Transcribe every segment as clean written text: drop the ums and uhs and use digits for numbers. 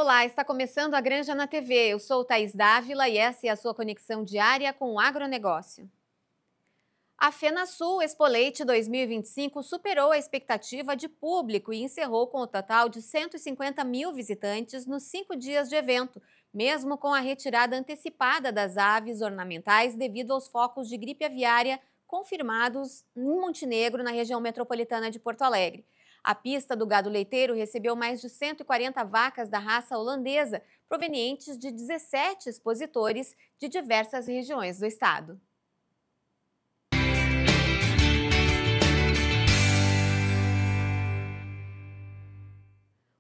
Olá, está começando a Granja na TV. Eu sou Thaís Dávila e essa é a sua conexão diária com o agronegócio. A FenaSul Expo Leite 2025 superou a expectativa de público e encerrou com o total de 150 mil visitantes nos 5 dias de evento, mesmo com a retirada antecipada das aves ornamentais devido aos focos de gripe aviária confirmados em Montenegro, na região metropolitana de Porto Alegre. A pista do gado leiteiro recebeu mais de 140 vacas da raça holandesa, provenientes de 17 expositores de diversas regiões do estado.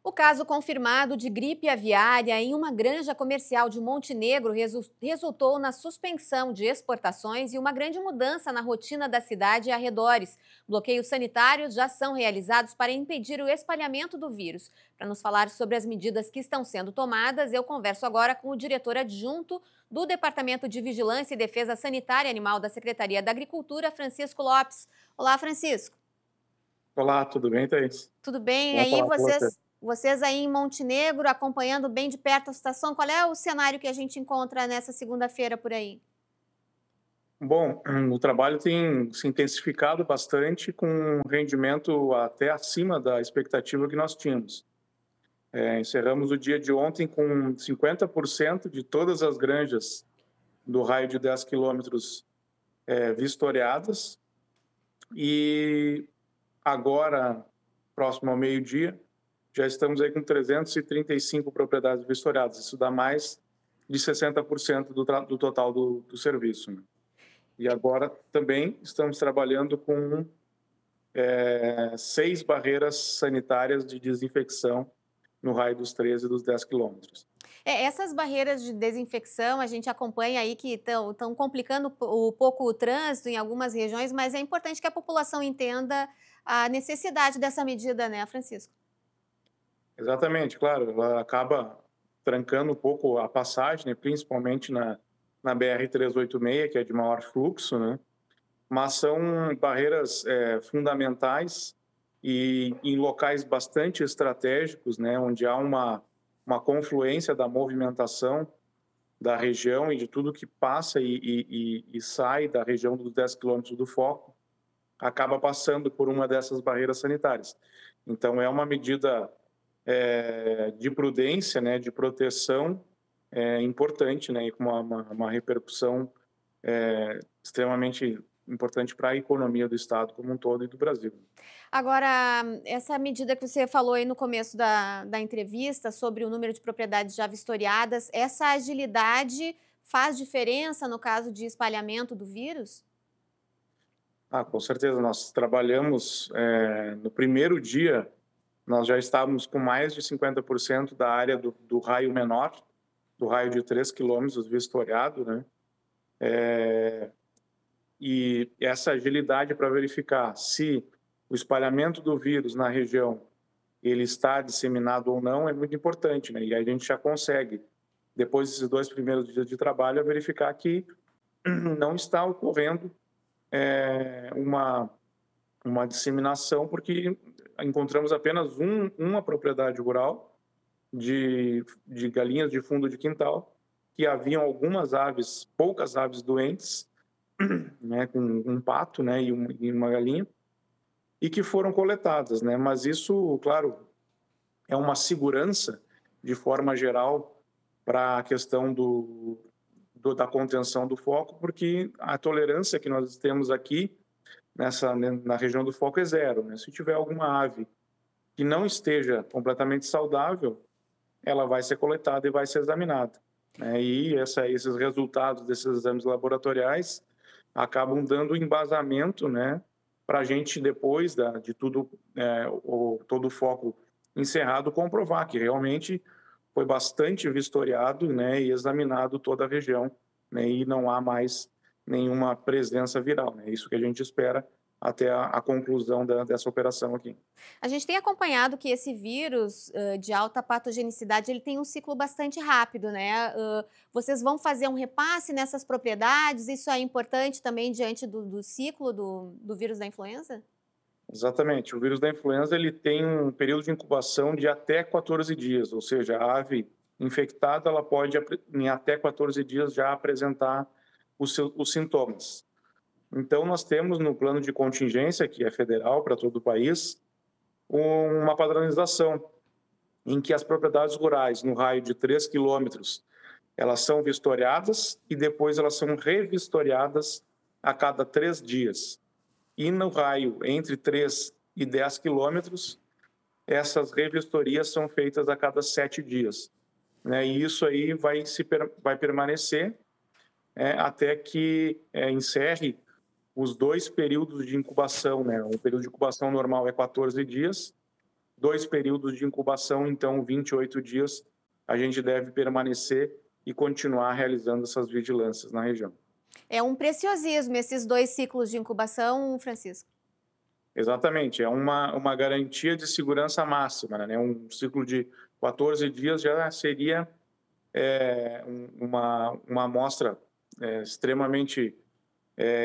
O caso confirmado de gripe aviária em uma granja comercial de Montenegro resultou na suspensão de exportações e uma grande mudança na rotina da cidade e arredores. Bloqueios sanitários já são realizados para impedir o espalhamento do vírus. Para nos falar sobre as medidas que estão sendo tomadas, eu converso agora com o diretor adjunto do Departamento de Vigilância e Defesa Sanitária Animal da Secretaria da Agricultura, Francisco Lopes. Olá, Francisco. Olá, tudo bem, Thaís? Tudo bem? E Bom aí, falar com você. vocês aí em Montenegro, acompanhando bem de perto a situação, qual é o cenário que a gente encontra nessa segunda-feira por aí? Bom, o trabalho tem se intensificado bastante com um rendimento até acima da expectativa que nós tínhamos. Encerramos o dia de ontem com 50% de todas as granjas do raio de 10 quilômetros vistoriadas e agora, próximo ao meio-dia, já estamos aí com 335 propriedades vistoriadas. Isso dá mais de 60% do total do serviço, né? E agora também estamos trabalhando com 6 barreiras sanitárias de desinfecção no raio dos 13 e dos 10 quilômetros. Essas barreiras de desinfecção, a gente acompanha aí que estão complicando um pouco o trânsito em algumas regiões, mas é importante que a população entenda a necessidade dessa medida, né, Francisco? Exatamente, claro, ela acaba trancando um pouco a passagem, né, principalmente na BR-386, que é de maior fluxo, né? Mas são barreiras fundamentais e em locais bastante estratégicos, né, onde há uma confluência da movimentação da região e de tudo que passa e sai da região dos 10 quilômetros do foco, acaba passando por uma dessas barreiras sanitárias. Então, é uma medida de prudência, né, de proteção importante, né, e com uma repercussão extremamente importante para a economia do Estado como um todo e do Brasil. Agora, essa medida que você falou aí no começo da entrevista sobre o número de propriedades já vistoriadas, essa agilidade faz diferença no caso de espalhamento do vírus? Ah, com certeza, nós trabalhamos, no primeiro dia, nós já estávamos com mais de 50% da área do raio menor, do raio de 3 quilômetros vistoriado, né? E essa agilidade para verificar se o espalhamento do vírus na região ele está disseminado ou não é muito importante, né? E aí a gente já consegue, depois desses 2 primeiros dias de trabalho, verificar que não está ocorrendo uma disseminação, porque encontramos apenas uma propriedade rural de galinhas de fundo de quintal, que haviam algumas aves, poucas aves doentes, né, com um pato, né, e uma galinha, e que foram coletadas, né? Mas isso, claro, é uma segurança de forma geral para a questão da contenção do foco, porque a tolerância que nós temos aqui na região do foco é zero, né? Se tiver alguma ave que não esteja completamente saudável, ela vai ser coletada e vai ser examinada, né? E esses resultados desses exames laboratoriais acabam dando embasamento, né, para a gente, depois de tudo, todo o foco encerrado, comprovar que realmente foi bastante vistoriado, né, e examinado toda a região, né, e não há mais nenhuma presença viral, né? Isso que a gente espera até a conclusão dessa operação aqui. A gente tem acompanhado que esse vírus de alta patogenicidade ele tem um ciclo bastante rápido, né? Vocês vão fazer um repasse nessas propriedades? Isso é importante também diante do ciclo do vírus da influenza? Exatamente. O vírus da influenza ele tem um período de incubação de até 14 dias, ou seja, a ave infectada ela pode em até 14 dias já apresentar os sintomas. Então nós temos no plano de contingência, que é federal para todo o país, uma padronização em que as propriedades rurais no raio de 3 quilômetros elas são vistoriadas e depois elas são revistoriadas a cada 3 dias. E no raio entre 3 e 10 quilômetros, essas revistorias são feitas a cada 7 dias. Né? E isso aí vai permanecer até que encerre os 2 períodos de incubação. Né? O período de incubação normal é 14 dias, 2 períodos de incubação, então 28 dias, a gente deve permanecer e continuar realizando essas vigilâncias na região. É um preciosismo esses 2 ciclos de incubação, Francisco. Exatamente, é uma garantia de segurança máxima, né? Um ciclo de 14 dias já seria uma amostra extremamente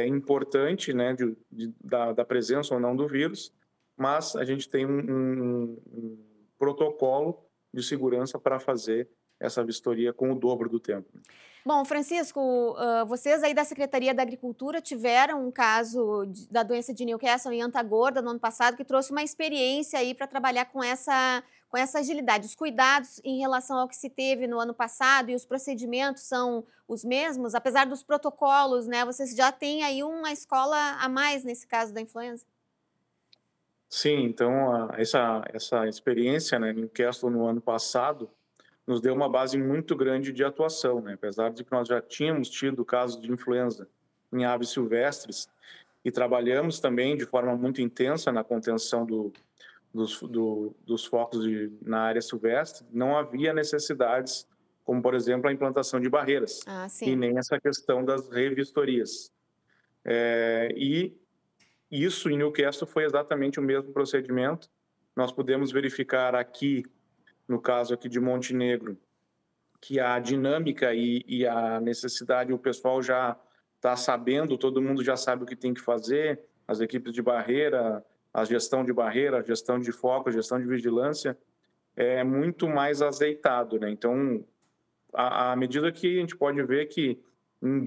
importante, né, da presença ou não do vírus, mas a gente tem um protocolo de segurança para fazer essa vistoria com o dobro do tempo. Bom, Francisco, vocês aí da Secretaria da Agricultura tiveram um caso da doença de Newcastle em Antagorda no ano passado, que trouxe uma experiência aí para trabalhar com essa agilidade. Os cuidados em relação ao que se teve no ano passado e os procedimentos são os mesmos, apesar dos protocolos, né? Vocês já têm aí uma escola a mais nesse caso da influenza? Sim, então essa experiência, né, em Newcastle no ano passado nos deu uma base muito grande de atuação, né? Apesar de que nós já tínhamos tido casos de influenza em aves silvestres e trabalhamos também de forma muito intensa na contenção dos focos na área silvestre, não havia necessidades, como por exemplo a implantação de barreiras e nem essa questão das revistorias. E isso em Newcastle foi exatamente o mesmo procedimento. Nós pudemos verificar aqui, no caso aqui de Montenegro, que a dinâmica e a necessidade, o pessoal já está sabendo, todo mundo já sabe o que tem que fazer, as equipes de barreira, a gestão de barreira, a gestão de foco, a gestão de vigilância, é muito mais azeitado, né? Então, à medida que a gente pode ver que nos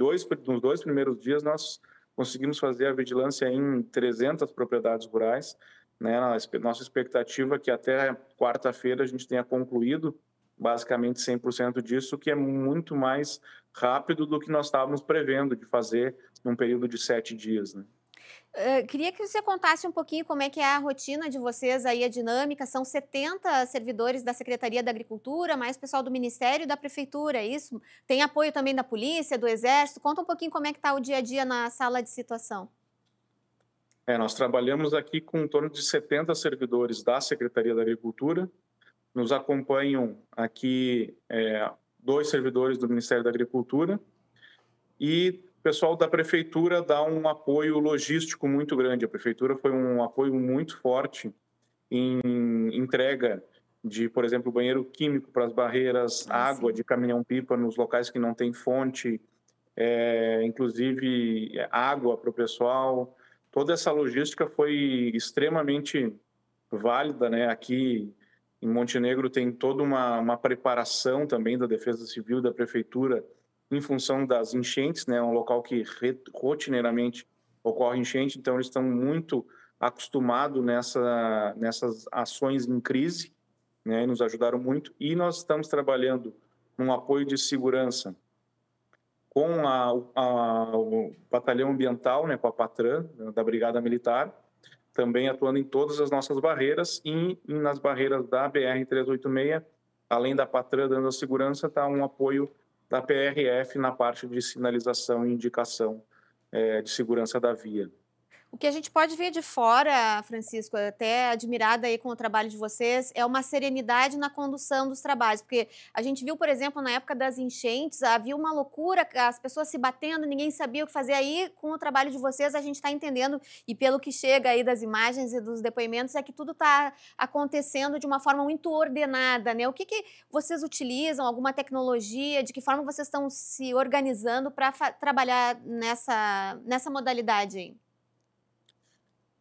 2 primeiros dias nós conseguimos fazer a vigilância em 300 propriedades rurais, né? Nossa expectativa é que até quarta-feira a gente tenha concluído basicamente 100% disso, que é muito mais rápido do que nós estávamos prevendo de fazer num período de 7 dias, né? Queria que você contasse um pouquinho como é que é a rotina de vocês aí, a dinâmica. São 70 servidores da Secretaria da Agricultura, mais pessoal do Ministério e da Prefeitura, é isso? Tem apoio também da Polícia, do Exército? Conta um pouquinho como é que está o dia a dia na sala de situação. Nós trabalhamos aqui com em torno de 70 servidores da Secretaria da Agricultura. Nos acompanham aqui 2 servidores do Ministério da Agricultura e o pessoal da Prefeitura dá um apoio logístico muito grande. A Prefeitura foi um apoio muito forte em entrega de, por exemplo, banheiro químico para as barreiras, água de caminhão-pipa nos locais que não tem fonte, inclusive água para o pessoal. Toda essa logística foi extremamente válida, né? Aqui em Montenegro tem toda uma preparação também da Defesa Civil, da Prefeitura, em função das enchentes, né? Um local que rotineiramente ocorre enchente, então eles estão muito acostumados nessas ações em crise, né? E nos ajudaram muito. E nós estamos trabalhando num apoio de segurança com o Batalhão Ambiental, né? Com a Patran, da Brigada Militar, também atuando em todas as nossas barreiras e nas barreiras da BR-386, além da Patran dando a segurança, está um apoio da PRF na parte de sinalização e indicação de segurança da via. O que a gente pode ver de fora, Francisco, até admirada aí com o trabalho de vocês, é uma serenidade na condução dos trabalhos, porque a gente viu, por exemplo, na época das enchentes, havia uma loucura, as pessoas se batendo, ninguém sabia o que fazer. Aí, com o trabalho de vocês, a gente está entendendo, e pelo que chega aí das imagens e dos depoimentos, é que tudo está acontecendo de uma forma muito ordenada, né? O que vocês utilizam, alguma tecnologia, de que forma vocês estão se organizando para trabalhar nessa modalidade aí?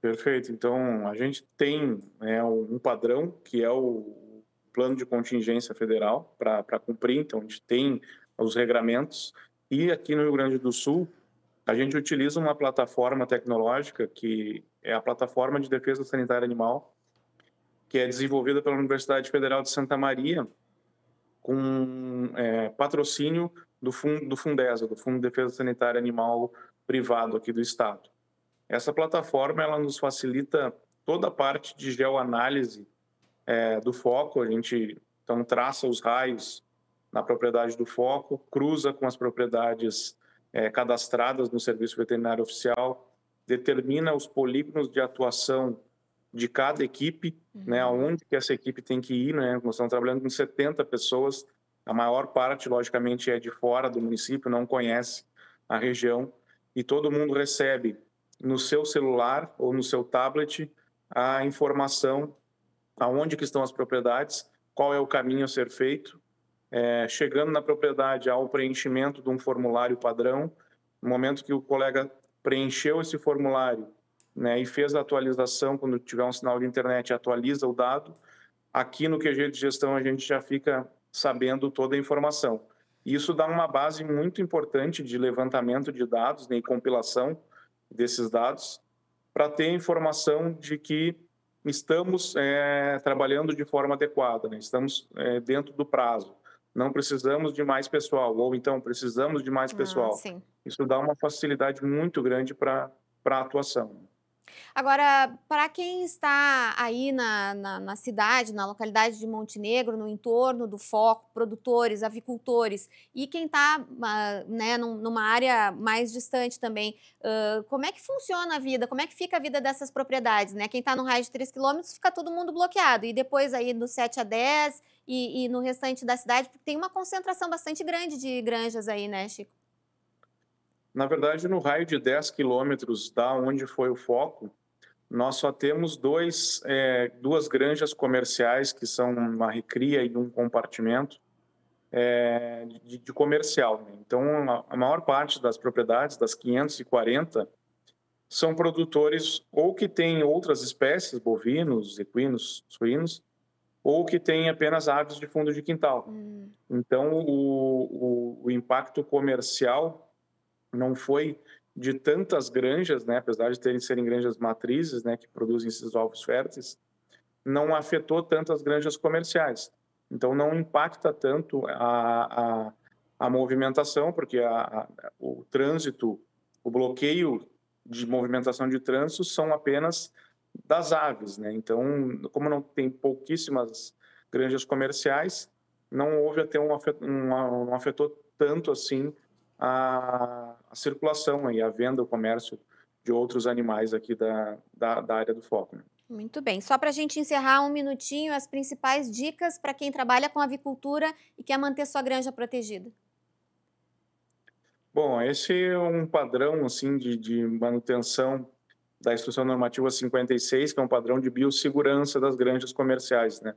Perfeito. Então, a gente tem, né, um padrão que é o plano de contingência federal para cumprir. Então, a gente tem os regramentos. E aqui no Rio Grande do Sul, a gente utiliza uma plataforma tecnológica que é a Plataforma de Defesa Sanitária Animal, que é desenvolvida pela Universidade Federal de Santa Maria, com patrocínio do Fundesa, do Fundo de Defesa Sanitária Animal privado aqui do estado. Essa plataforma ela nos facilita toda a parte de geoanálise do foco. A gente então traça os raios na propriedade do foco, cruza com as propriedades cadastradas no Serviço Veterinário Oficial, determina os polígonos de atuação de cada equipe, né, aonde que essa equipe tem que ir, né? Nós estamos trabalhando com 70 pessoas, a maior parte, logicamente, é de fora do município, não conhece a região, e todo mundo recebe no seu celular ou no seu tablet a informação aonde que estão as propriedades, qual é o caminho a ser feito, chegando na propriedade ao preenchimento de um formulário padrão. No momento que o colega preencheu esse formulário, né, e fez a atualização, quando tiver um sinal de internet, atualiza o dado, aqui no QG de gestão a gente já fica sabendo toda a informação. Isso dá uma base muito importante de levantamento de dados, né, e compilação desses dados, para ter informação de que estamos trabalhando de forma adequada, né? Estamos dentro do prazo. Não precisamos de mais pessoal, ou então precisamos de mais pessoal. Sim. Isso dá uma facilidade muito grande para a atuação. Agora, para quem está aí na cidade, na localidade de Montenegro, no entorno do foco, produtores, avicultores, e quem está né, numa área mais distante também, como é que funciona a vida? Como é que fica a vida dessas propriedades? Né? Quem está no raio de 3 quilômetros fica todo mundo bloqueado, e depois aí no 7 a 10 e no restante da cidade, porque tem uma concentração bastante grande de granjas aí, né, Chico? Na verdade, no raio de 10 quilômetros da onde foi o foco, nós só temos duas granjas comerciais, que são uma recria e um compartimento de comercial. Né? Então, a maior parte das propriedades, das 540, são produtores ou que têm outras espécies, bovinos, equinos, suínos, ou que têm apenas aves de fundo de quintal. Então, o impacto comercial não foi de tantas granjas, né, apesar de serem granjas matrizes, né, que produzem esses ovos férteis, não afetou tantas granjas comerciais. Então, não impacta tanto a movimentação, porque o trânsito, o bloqueio de movimentação de trânsito são apenas das aves, né? Então, como não tem pouquíssimas granjas comerciais, não houve até não afetou tanto assim a circulação e a venda, o comércio de outros animais aqui da área do foco. Né? Muito bem. Só para a gente encerrar um minutinho, as principais dicas para quem trabalha com avicultura e quer manter sua granja protegida. Bom, esse é um padrão assim de manutenção da Instrução Normativa 56, que é um padrão de biossegurança das granjas comerciais, né?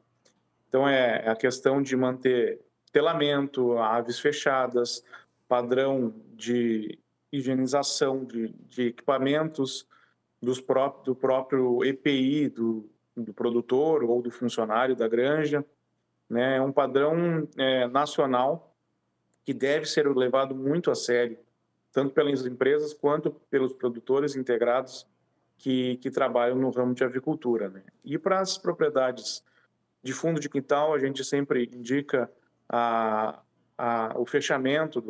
Então, é a questão de manter telamento, aves fechadas, padrão de higienização de equipamentos, do próprio EPI do produtor ou do funcionário da granja. Né? É um padrão nacional que deve ser levado muito a sério, tanto pelas empresas quanto pelos produtores integrados que trabalham no ramo de avicultura. Né? E para as propriedades de fundo de quintal, a gente sempre indica o fechamento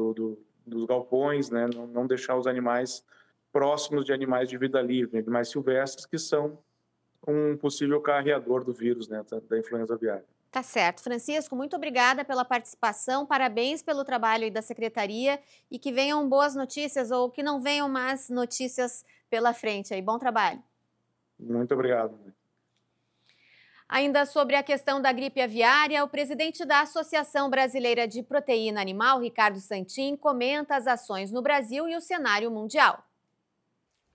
dos galpões, né? Não deixar os animais próximos de animais de vida livre, animais silvestres, que são um possível carreador do vírus, né, da influenza aviária. Tá certo. Francisco, muito obrigada pela participação, parabéns pelo trabalho aí da Secretaria e que venham boas notícias ou que não venham más notícias pela frente aí. Bom trabalho. Muito obrigado. Ainda sobre a questão da gripe aviária, o presidente da Associação Brasileira de Proteína Animal, Ricardo Santin, comenta as ações no Brasil e o cenário mundial.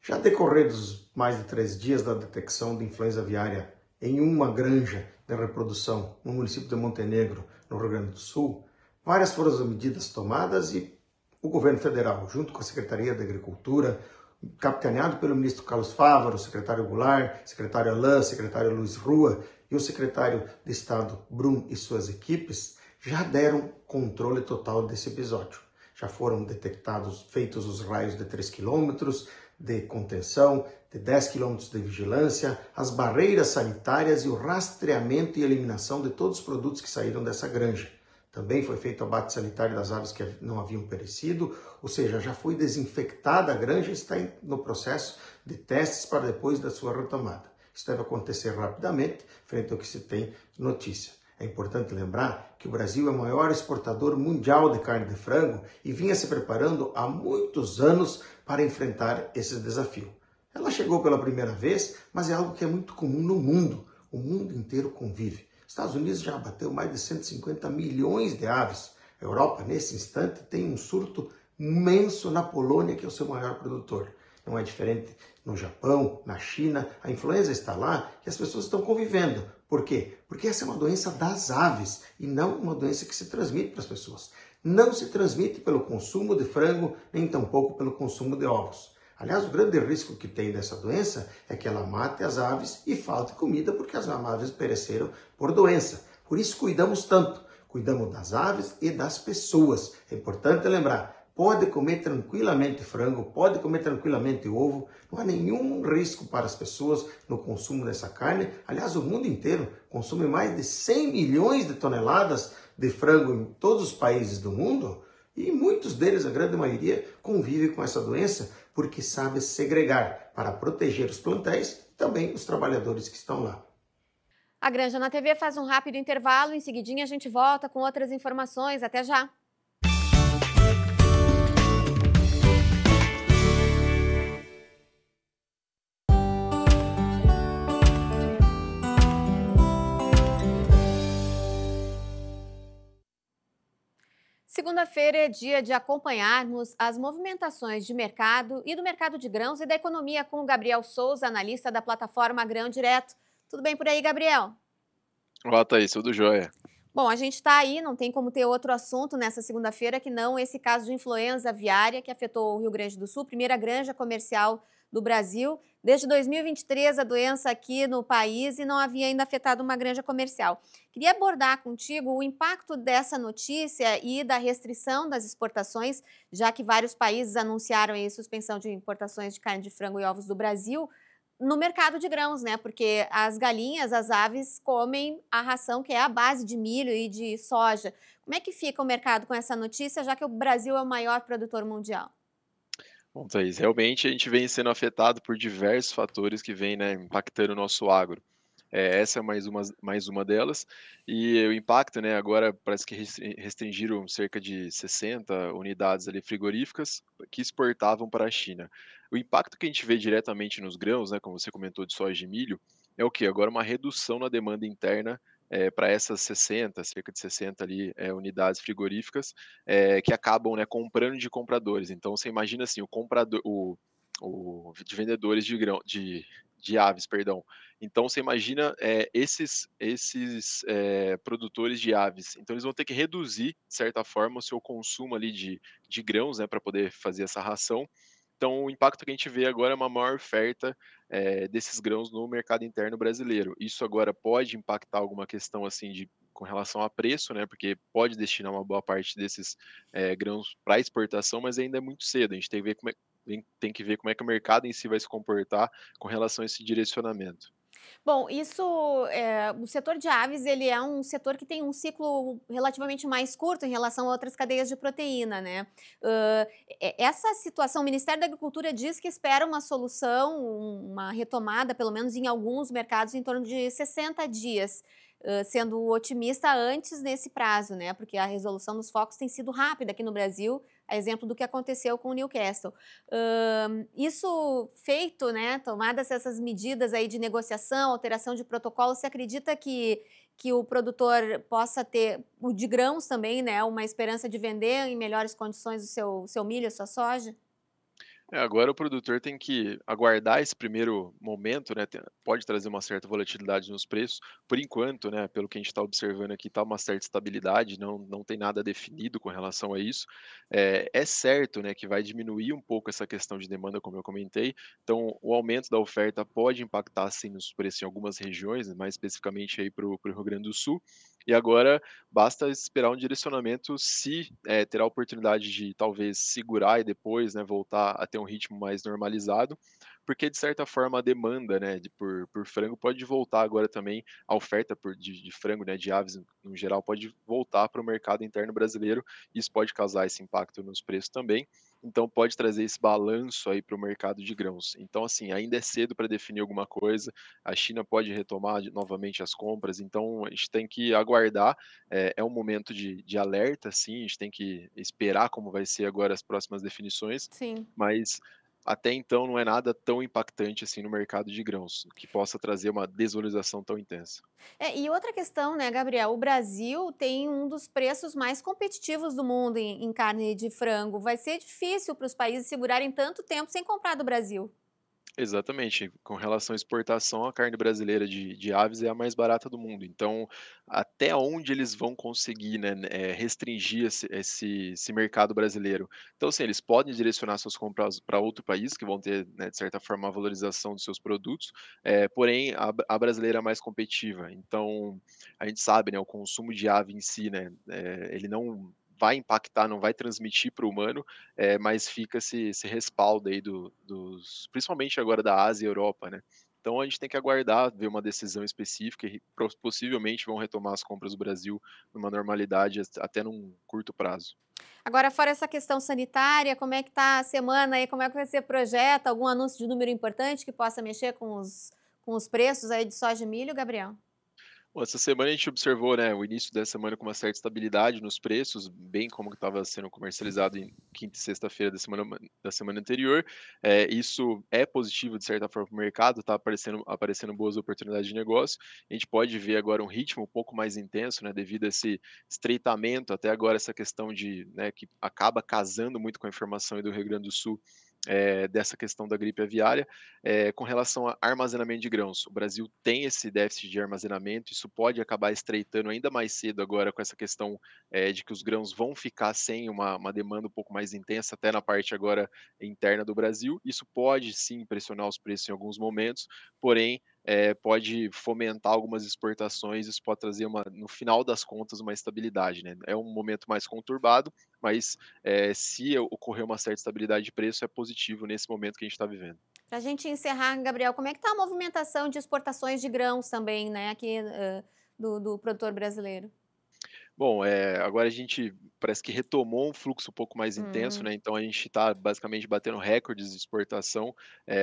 Já decorridos mais de 3 dias da detecção de influenza aviária em uma granja de reprodução no município de Montenegro, no Rio Grande do Sul, várias foram as medidas tomadas e o governo federal, junto com a Secretaria da Agricultura, o capitaneado pelo ministro Carlos Fávaro, o secretário Goulart, secretário Alain, secretário Luiz Rua e o secretário de Estado Brum e suas equipes, já deram controle total desse episódio. Já foram detectados, feitos os raios de 3 quilômetros de contenção, de 10 quilômetros de vigilância, as barreiras sanitárias e o rastreamento e eliminação de todos os produtos que saíram dessa granja. Também foi feito o abate sanitário das aves que não haviam perecido, ou seja, já foi desinfectada a granja e está no processo de testes para depois da sua retomada. Isso deve acontecer rapidamente, frente ao que se tem notícia. É importante lembrar que o Brasil é o maior exportador mundial de carne de frango e vinha se preparando há muitos anos para enfrentar esse desafio. Ela chegou pela primeira vez, mas é algo que é muito comum no mundo. O mundo inteiro convive. Estados Unidos já abateu mais de 150 milhões de aves. A Europa, nesse instante, tem um surto imenso na Polônia, que é o seu maior produtor. Não é diferente no Japão, na China. A influenza está lá e as pessoas estão convivendo. Por quê? Porque essa é uma doença das aves e não uma doença que se transmite para as pessoas. Não se transmite pelo consumo de frango, nem tampouco pelo consumo de ovos. Aliás, o grande risco que tem dessa doença é que ela mate as aves e falte comida porque as aves pereceram por doença. Por isso cuidamos tanto. Cuidamos das aves e das pessoas. É importante lembrar. Pode comer tranquilamente frango, pode comer tranquilamente ovo, não há nenhum risco para as pessoas no consumo dessa carne. Aliás, o mundo inteiro consome mais de 100 milhões de toneladas de frango em todos os países do mundo e muitos deles, a grande maioria, convive com essa doença porque sabe segregar para proteger os plantéis e também os trabalhadores que estão lá. A Granja na TV faz um rápido intervalo, em seguidinha a gente volta com outras informações. Até já! Segunda-feira é dia de acompanharmos as movimentações de mercado e do mercado de grãos e da economia com o Gabriel Souza, analista da plataforma Grão Direto. Tudo bem por aí, Gabriel? Olá, Thaís, tudo jóia. Bom, a gente está aí, não tem como ter outro assunto nessa segunda-feira que não esse caso de influenza aviária que afetou o Rio Grande do Sul, primeira granja comercial do Brasil. Desde 2023, a doença aqui no país e não havia ainda afetado uma granja comercial. Queria abordar contigo o impacto dessa notícia e da restrição das exportações, já que vários países anunciaram aí suspensão de importações de carne de frango e ovos do Brasil, no mercado de grãos, né? Porque as galinhas, as aves, comem a ração que é a base de milho e de soja. Como é que fica o mercado com essa notícia, já que o Brasil é o maior produtor mundial? Bom, Thaís, realmente a gente vem sendo afetado por diversos fatores que vêm, né, impactando o nosso agro. Essa é mais uma delas, e o impacto, né, agora parece que restringiram cerca de 60 unidades ali frigoríficas que exportavam para a China. O impacto que a gente vê diretamente nos grãos, né, como você comentou de soja e milho, é o que? Agora uma redução na demanda interna para essas 60, cerca de 60 ali, unidades frigoríficas, que acabam, né, comprando de compradores. Então você imagina assim, o comprador, de vendedores de grão, de aves, perdão. Então você imagina esses produtores de aves. Então eles vão ter que reduzir, de certa forma, o seu consumo ali de grãos, né, para poder fazer essa ração. Então o impacto que a gente vê agora é uma maior oferta desses grãos no mercado interno brasileiro. Isso agora pode impactar alguma questão assim com relação a preço, né? Porque pode destinar uma boa parte desses grãos para exportação, mas ainda é muito cedo. A gente tem que ver como é que o mercado em si vai se comportar com relação a esse direcionamento. Bom, o setor de aves, ele é um setor que tem um ciclo relativamente mais curto em relação a outras cadeias de proteína, né? Essa situação, o Ministério da Agricultura diz que espera uma solução, uma retomada, pelo menos em alguns mercados, em torno de 60 dias, sendo otimista antes nesse prazo, né? Porque a resolução dos focos tem sido rápida aqui no Brasil, a exemplo do que aconteceu com o Newcastle. Isso feito, né, tomadas essas medidas aí de negociação, alteração de protocolo, você acredita que o produtor possa ter, o de grãos também, né, uma esperança de vender em melhores condições o seu milho, a sua soja? Agora o produtor tem que aguardar esse primeiro momento, né? Pode trazer uma certa volatilidade nos preços. Por enquanto, né? Pelo que a gente está observando aqui, está uma certa estabilidade, não tem nada definido com relação a isso. É certo, né? Que vai diminuir um pouco essa questão de demanda, como eu comentei. Então, o aumento da oferta pode impactar, sim, nos preços em algumas regiões, mais especificamente aí para o Rio Grande do Sul. E agora basta esperar um direcionamento se terá a oportunidade de talvez segurar e depois, né, voltar a ter um ritmo mais normalizado, porque de certa forma a demanda, né, por frango pode voltar agora também, a oferta de frango, né, de aves no geral, pode voltar para o mercado interno brasileiro, isso pode causar esse impacto nos preços também, então pode trazer esse balanço aí para o mercado de grãos. Então, assim, ainda é cedo para definir alguma coisa, a China pode retomar novamente as compras, então a gente tem que aguardar. É um momento de alerta, sim, a gente tem que esperar como vai ser agora as próximas definições, Sim. mas até então não é nada tão impactante assim no mercado de grãos, que possa trazer uma desvalorização tão intensa. E outra questão, né, Gabriel? O Brasil tem um dos preços mais competitivos do mundo em carne de frango. Vai ser difícil para os países segurarem tanto tempo sem comprar do Brasil. Exatamente. Com relação à exportação, a carne brasileira de aves é a mais barata do mundo. Então, até onde eles vão conseguir, né, restringir esse mercado brasileiro? Então, assim, eles podem direcionar suas compras para outro país, que vão ter, né, de certa forma, a valorização dos seus produtos, porém, a brasileira é mais competitiva. Então, a gente sabe, né, o consumo de ave em si, né, ele não vai impactar, não vai transmitir para o humano, mas fica esse respaldo aí dos principalmente agora da Ásia e Europa, né. Então a gente tem que aguardar, ver uma decisão específica e possivelmente vão retomar as compras do Brasil numa normalidade até num curto prazo. Agora, fora essa questão sanitária, como é que tá a semana aí? Como é que vai ser projeto? Algum anúncio de número importante que possa mexer com os preços aí de soja e milho, Gabriel? Bom, essa semana a gente observou, né, o início dessa semana com uma certa estabilidade nos preços, bem como que estava sendo comercializado em quinta e sexta-feira da semana anterior. Isso é positivo de certa forma para o mercado, está aparecendo boas oportunidades de negócio. A gente pode ver agora um ritmo um pouco mais intenso, né, devido a esse estreitamento, até agora essa questão de, né, que acaba casando muito com a informação aí do Rio Grande do Sul, dessa questão da gripe aviária. Com relação a armazenamento de grãos, o Brasil tem esse déficit de armazenamento, isso pode acabar estreitando ainda mais cedo agora com essa questão de que os grãos vão ficar sem uma demanda um pouco mais intensa, até na parte agora interna do Brasil. Isso pode sim pressionar os preços em alguns momentos, porém pode fomentar algumas exportações, isso pode trazer no final das contas uma estabilidade, né? É um momento mais conturbado, mas se ocorrer uma certa estabilidade de preço, é positivo nesse momento que a gente está vivendo. Para a gente encerrar, Gabriel, como é que está a movimentação de exportações de grãos também, né, aqui do produtor brasileiro? Bom, agora a gente parece que retomou um fluxo um pouco mais intenso, Hum, né, então a gente está basicamente batendo recordes de exportação.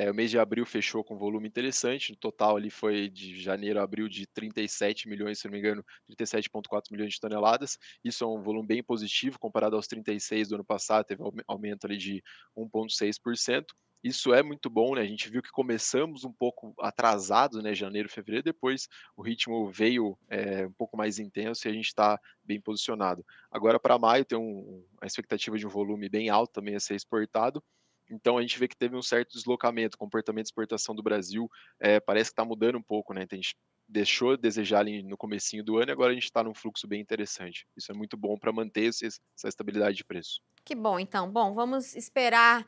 O mês de abril fechou com volume interessante, no total ali foi de janeiro a abril de 37 milhões, se não me engano, 37,4 milhões de toneladas. Isso é um volume bem positivo comparado aos 36 do ano passado, teve aumento ali de 1,6%. Isso é muito bom, né, a gente viu que começamos um pouco atrasados, né, janeiro, fevereiro, depois o ritmo veio, um pouco mais intenso e a gente está bem posicionado. Agora para maio tem a expectativa de um volume bem alto também a ser exportado, então a gente vê que teve um certo deslocamento, comportamento de exportação do Brasil, parece que está mudando um pouco, né, então a gente deixou a desejar ali no comecinho do ano e agora a gente está num fluxo bem interessante. Isso é muito bom para manter essa estabilidade de preço. que bom, então. Bom, vamos esperar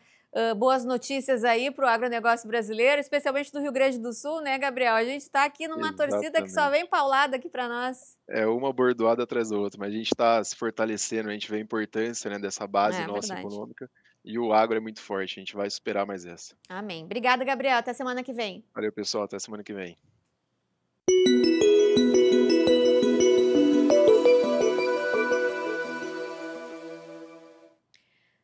boas notícias aí para o agronegócio brasileiro, especialmente do Rio Grande do Sul, né, Gabriel? A gente está aqui numa torcida que só vem Exatamente. paulada aqui para nós. É uma bordoada atrás da outra, mas a gente está se fortalecendo, a gente vê a importância, né, dessa base É nossa verdade. econômica, e o agro é muito forte, a gente vai superar mais essa. Amém. Obrigada, Gabriel. Até semana que vem. Valeu, pessoal, até semana que vem.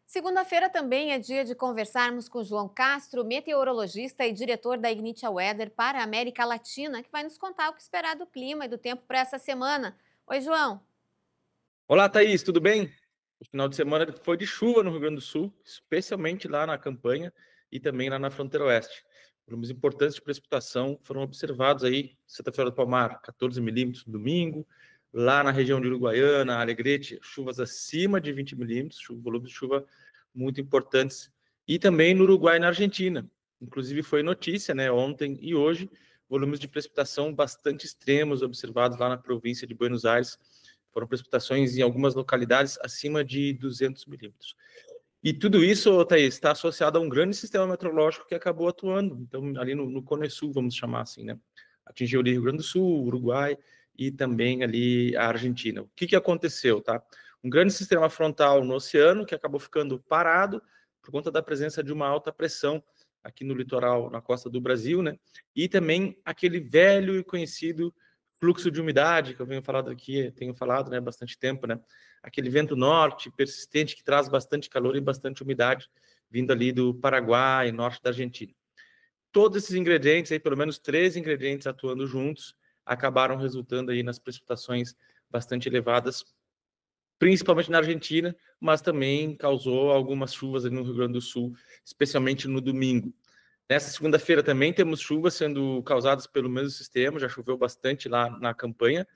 Segunda-feira também é dia de conversarmos com João Castro, meteorologista e diretor da Ignitia Weather para a América Latina, que vai nos contar o que esperar do clima e do tempo para essa semana. Oi, João. Olá, Thaís, tudo bem? O final de semana foi de chuva no Rio Grande do Sul, especialmente lá na campanha e também lá na fronteira oeste. Volumes importantes de precipitação foram observados aí, Santa-feira do Palmar, 14 milímetros no domingo, lá na região de Uruguaiana, Alegrete, chuvas acima de 20 milímetros, volumes de chuva muito importantes. e também no Uruguai e na Argentina. Inclusive foi notícia, né, ontem e hoje, volumes de precipitação bastante extremos observados lá na província de Buenos Aires. Foram precipitações em algumas localidades acima de 200 milímetros. E tudo isso, Thaís, está associado a um grande sistema meteorológico que acabou atuando. Então, ali no Cone Sul, vamos chamar assim, né? Atingiu ali Rio Grande do Sul, Uruguai e também ali a Argentina. O que aconteceu, tá? Um grande sistema frontal no oceano que acabou ficando parado por conta da presença de uma alta pressão aqui no litoral, na costa do Brasil, né? E também aquele velho e conhecido fluxo de umidade que eu tenho falado, né, bastante tempo, né? Aquele vento norte persistente que traz bastante calor e bastante umidade vindo ali do Paraguai, norte da Argentina. Todos esses ingredientes, aí, pelo menos 3 ingredientes atuando juntos, acabaram resultando aí nas precipitações bastante elevadas, principalmente na Argentina, mas também causou algumas chuvas ali no Rio Grande do Sul, especialmente no domingo. Nessa segunda-feira também temos chuvas sendo causadas pelo mesmo sistema, já choveu bastante lá na campanha,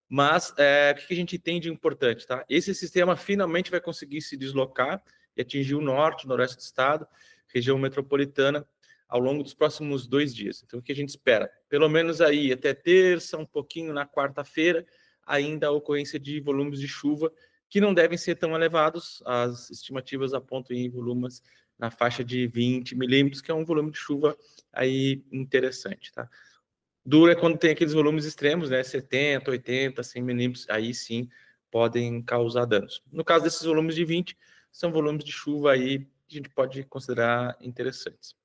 mas o que a gente tem de importante, tá? Esse sistema finalmente vai conseguir se deslocar e atingir o norte, noroeste do estado, região metropolitana, ao longo dos próximos 2 dias. Então, o que a gente espera? Pelo menos aí até terça, um pouquinho na quarta-feira, ainda a ocorrência de volumes de chuva que não devem ser tão elevados. As estimativas apontam em volumes na faixa de 20 milímetros, que é um volume de chuva aí interessante, tá? Duro é quando tem aqueles volumes extremos, né? 70, 80, 100 milímetros, aí sim podem causar danos. No caso desses volumes de 20, são volumes de chuva aí que a gente pode considerar interessantes.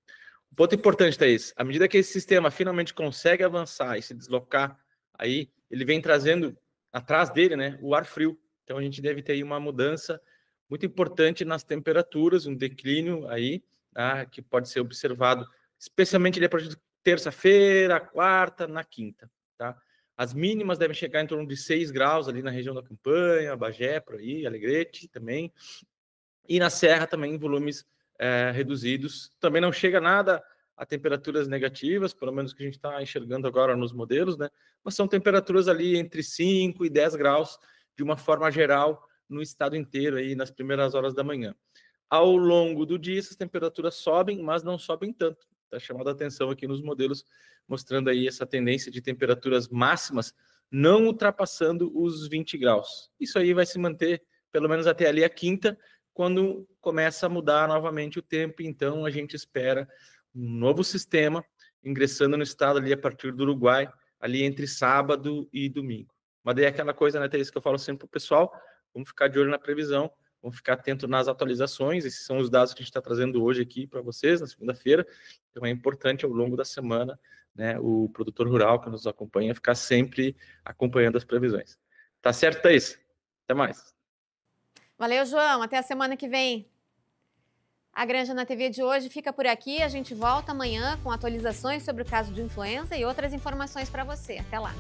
Um ponto importante, Thaís, à medida que esse sistema finalmente consegue avançar e se deslocar, aí ele vem trazendo atrás dele, né, o ar frio. Então a gente deve ter aí uma mudança muito importante nas temperaturas, um declínio aí, tá, que pode ser observado, especialmente depois de terça-feira, quarta, na quinta, tá? As mínimas devem chegar em torno de 6 graus ali na região da Campanha, Bagé, por aí, Alegrete também. E na Serra também volumes reduzidos. Também não chega nada a temperaturas negativas, pelo menos que a gente está enxergando agora nos modelos, né? Mas são temperaturas ali entre 5 e 10 graus, de uma forma geral, no estado inteiro, aí nas primeiras horas da manhã. Ao longo do dia, essas temperaturas sobem, mas não sobem tanto. Está chamando a atenção aqui nos modelos, mostrando aí essa tendência de temperaturas máximas não ultrapassando os 20 graus. Isso aí vai se manter pelo menos até ali a quinta, quando começa a mudar novamente o tempo. Então a gente espera um novo sistema ingressando no estado ali a partir do Uruguai, ali entre sábado e domingo. Mas daí é aquela coisa, né, Thaís, que eu falo sempre para o pessoal, vamos ficar de olho na previsão, vamos ficar atento nas atualizações. Esses são os dados que a gente está trazendo hoje aqui para vocês, na segunda-feira. Então é importante ao longo da semana, né, o produtor rural que nos acompanha ficar sempre acompanhando as previsões. Tá certo, Thaís? Até mais. Valeu, João. Até a semana que vem. A Granja na TV de hoje fica por aqui. A gente volta amanhã com atualizações sobre o caso de influenza e outras informações para você. Até lá.